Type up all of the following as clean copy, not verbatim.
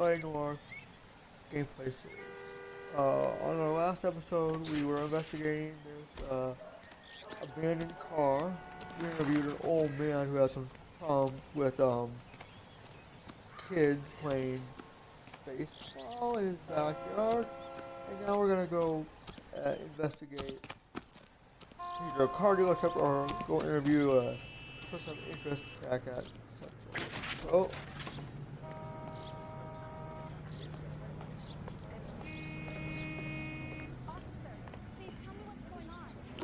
LA Noire gameplay series. On our last episode, we were investigating this abandoned car. We interviewed an old man who had some problems with kids playing baseball in his backyard, and now we're gonna go investigate either a car dealership or go interview a person of interest back at Central. So,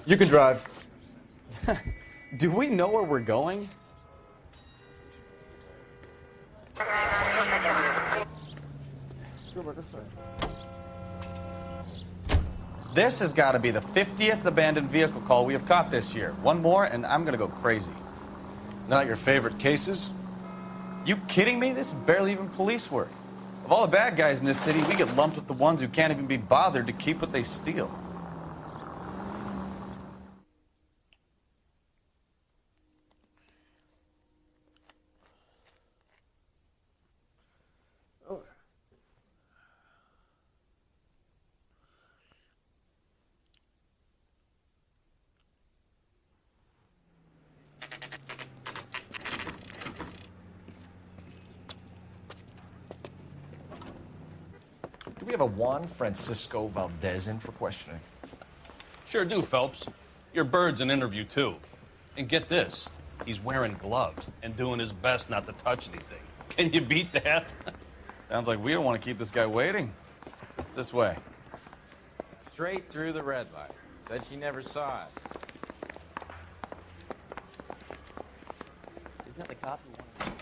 you can drive. Do we know where we're going? This has got to be the 50th abandoned vehicle call we have caught this year. One more, and I'm going to go crazy. Not your favorite cases? You kidding me? This is barely even police work. Of all the bad guys in this city, we get lumped with the ones who can't even be bothered to keep what they steal. Do we have a Juan Francisco Valdez in for questioning? Sure do, Phelps. Your bird's an interview, too. And get this, he's wearing gloves and doing his best not to touch anything. Can you beat that? Sounds like we don't want to keep this guy waiting. It's this way. Straight through the red light. Said she never saw it. Isn't that the cop you wanted?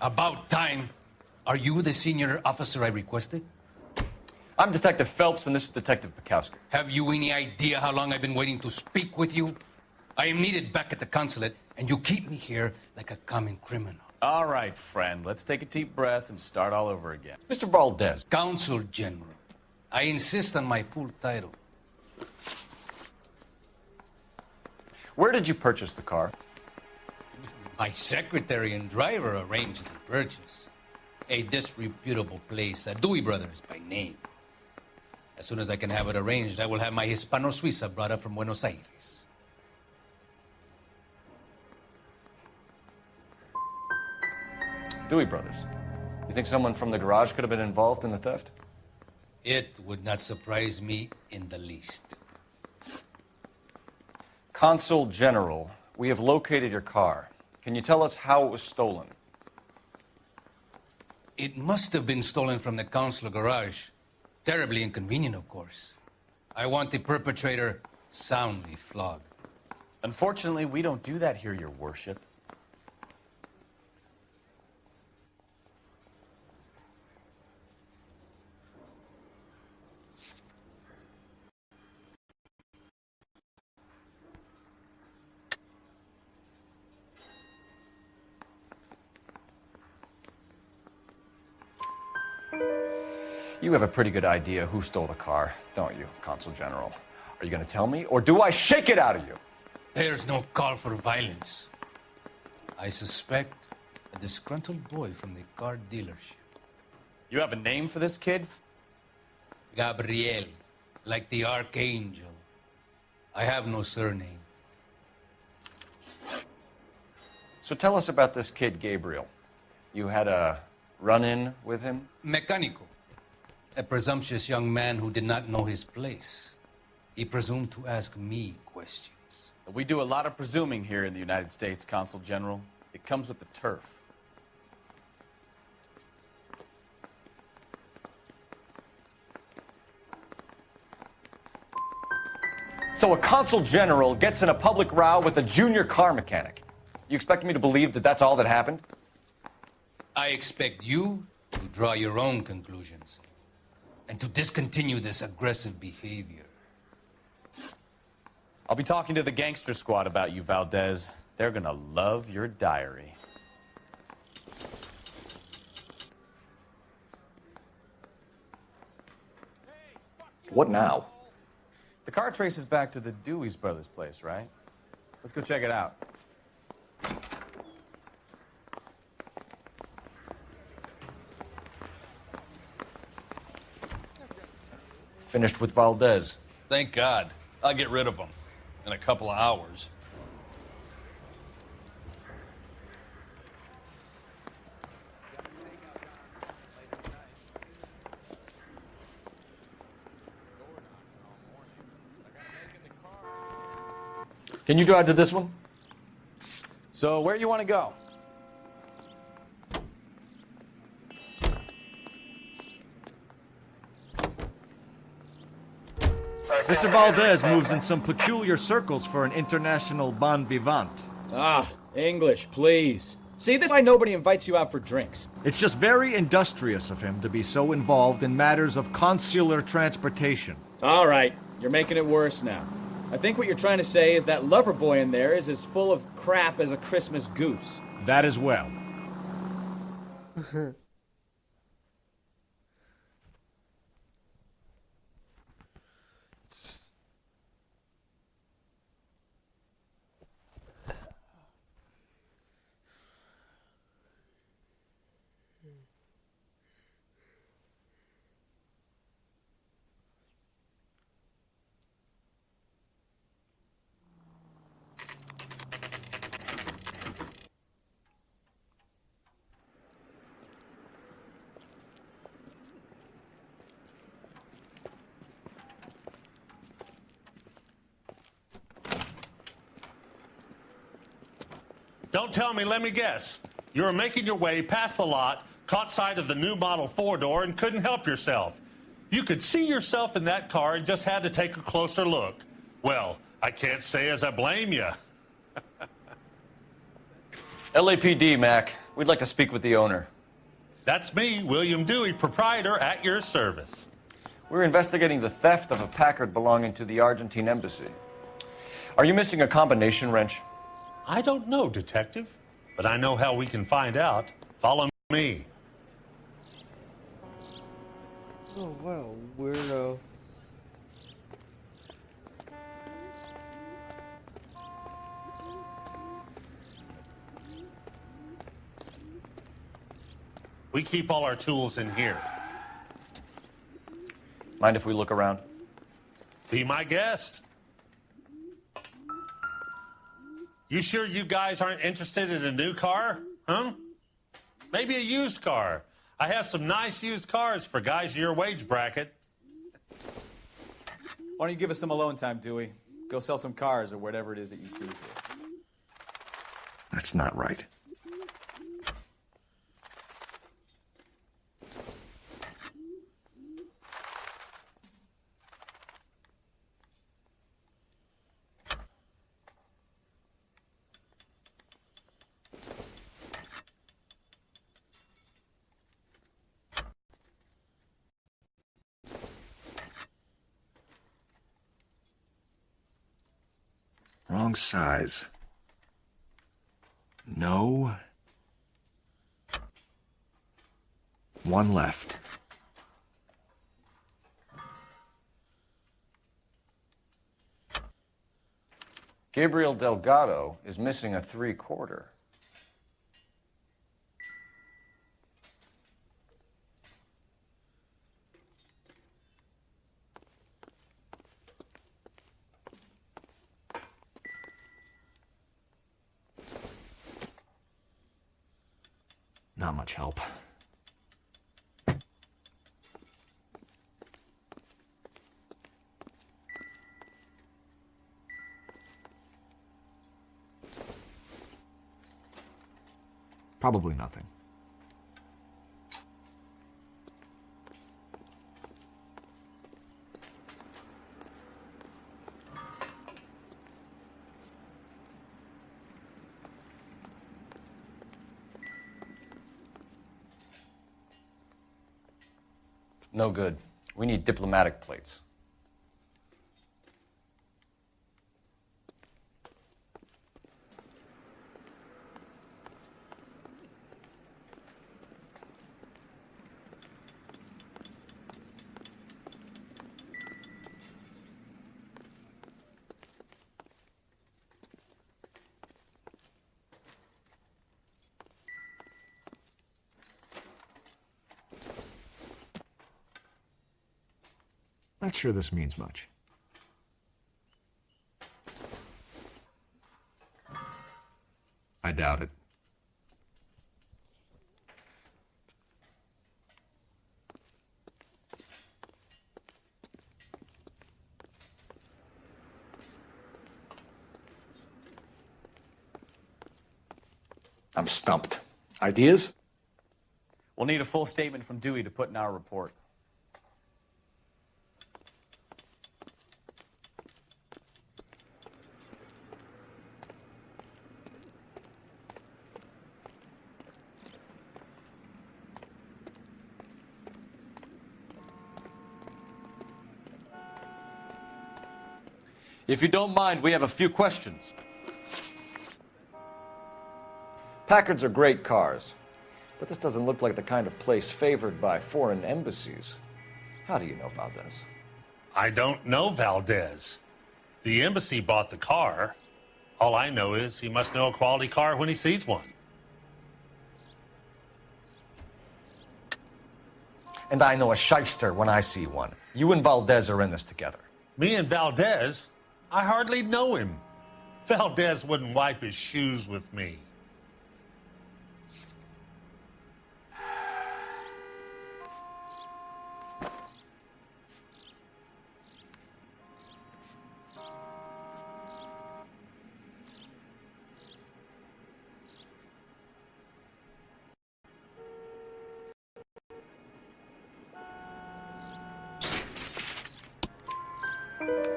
About time. Are you the senior officer I requested? I'm Detective Phelps, and this is Detective Bukowski. Have you any idea how long I've been waiting to speak with you? I am needed back at the consulate, and you keep me here like a common criminal. All right, friend. Let's take a deep breath and start all over again. Mr. Valdez. Consul General. I insist on my full title. Where did you purchase the car? My secretary and driver arranged the purchase. A disreputable place, Dewey Brothers by name. As soon as I can have it arranged, I will have my Hispano Suiza brought up from Buenos Aires. Dewey Brothers. You think someone from the garage could have been involved in the theft? It would not surprise me in the least. Consul General, we have located your car. Can you tell us how it was stolen? It must have been stolen from the consular garage. Terribly inconvenient, of course. I want the perpetrator soundly flogged. Unfortunately, we don't do that here, Your Worship. You have a pretty good idea who stole the car, don't you, Consul General? Are you going to tell me, or do I shake it out of you? There's no call for violence. I suspect a disgruntled boy from the car dealership. You have a name for this kid? Gabriel, like the archangel. I have no surname. So tell us about this kid, Gabriel. You had a run-in with him? Mecánico. A presumptuous young man who did not know his place. He presumed to ask me questions. We do a lot of presuming here in the United States, Consul General. It comes with the turf. So a Consul General gets in a public row with a junior car mechanic. You expect me to believe that that's all that happened? I expect you to draw your own conclusions and to discontinue this aggressive behavior. I'll be talking to the gangster squad about you, Valdez. They're gonna love your diary. What now? The car traces back to the Dewys brothers' place, right? Let's go check it out. Finished with Valdez. Thank God. I'll get rid of him in a couple of hours. Can you drive to this one? So, where you want to go? Mr. Valdez moves in some peculiar circles for an international bon vivant. Ah, English, please. See, this is why nobody invites you out for drinks. It's just very industrious of him to be so involved in matters of consular transportation. All right, you're making it worse now. I think what you're trying to say is that lover boy in there is as full of crap as a Christmas goose. That as well. Don't tell me, let me guess. You were making your way past the lot, caught sight of the new model four-door, and couldn't help yourself. You could see yourself in that car and just had to take a closer look. Well, I can't say as I blame you. LAPD, Mac. We'd like to speak with the owner. That's me, William Dewey, proprietor, at your service. We're investigating the theft of a Packard belonging to the Argentine embassy. Are you missing a combination wrench? I don't know, Detective, but I know how we can find out. Follow me. Oh, what a weirdo. We keep all our tools in here. Mind if we look around? Be my guest. You sure you guys aren't interested in a new car? Huh? Maybe a used car. I have some nice used cars for guys in your wage bracket. Why don't you give us some alone time, Dewey? Go sell some cars or whatever it is that you do here. That's not right. Wrong size. No. One left. Gabriel Delgado is missing a 3/4. Not much help. Probably nothing. No good. We need diplomatic plates. not sure this means much. I doubt it. I'm stumped. Ideas? We'll need a full statement from Dewey to put in our report. If you don't mind, we have a few questions. Packards are great cars, but this doesn't look like the kind of place favored by foreign embassies. How do you know Valdez? I don't know Valdez. The embassy bought the car. All I know is he must know a quality car when he sees one. And I know a shyster when I see one. You and Valdez are in this together. Me and Valdez? I hardly know him. Valdez wouldn't wipe his shoes with me.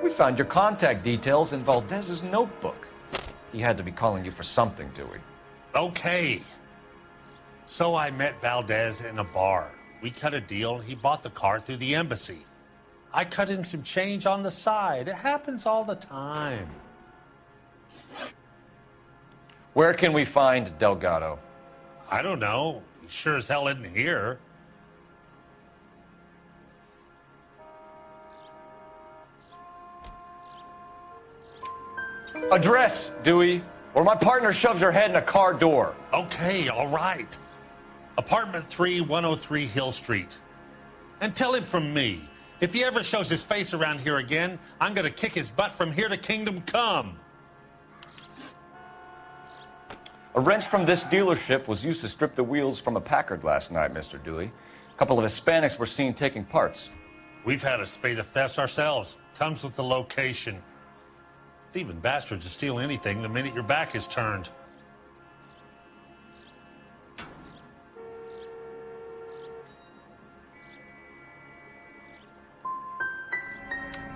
We found your contact details in Valdez's notebook. He had to be calling you for something, Dewey. Okay. So I met Valdez in a bar. We cut a deal. He bought the car through the embassy. I cut him some change on the side. It happens all the time. Where can we find Delgado? I don't know. He sure as hell isn't here. Address, Dewey, or my partner shoves her head in a car door. Okay, all right. Apartment 3, 103 Hill Street. And tell him from me, if he ever shows his face around here again, I'm going to kick his butt from here to Kingdom Come. A wrench from this dealership was used to strip the wheels from a Packard last night, Mr. Dewey. A couple of Hispanics were seen taking parts. We've had a spate of thefts ourselves. Comes with the location. Thieving bastards to steal anything the minute your back is turned.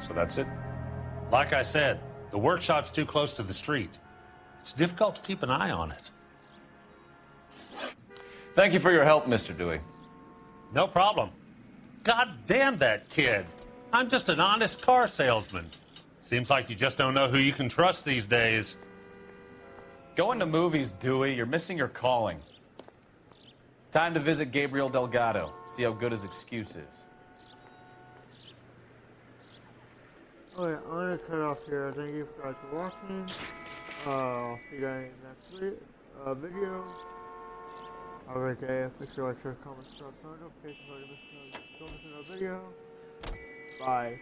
So that's it? Like I said, the workshop's too close to the street. It's difficult to keep an eye on it. Thank you for your help, Mr. Dewey. No problem. God damn that kid. I'm just an honest car salesman. Seems like you just don't know who you can trust these days. Going to movies, Dewey. You're missing your calling. Time to visit Gabriel Delgado. See how good his excuse is. Okay, I'm gonna cut off here. Thank you guys for watching. I'll see you guys next video. Have a great day. Make sure to like, share, comment, subscribe, turn on notifications so you don't miss another video. Bye.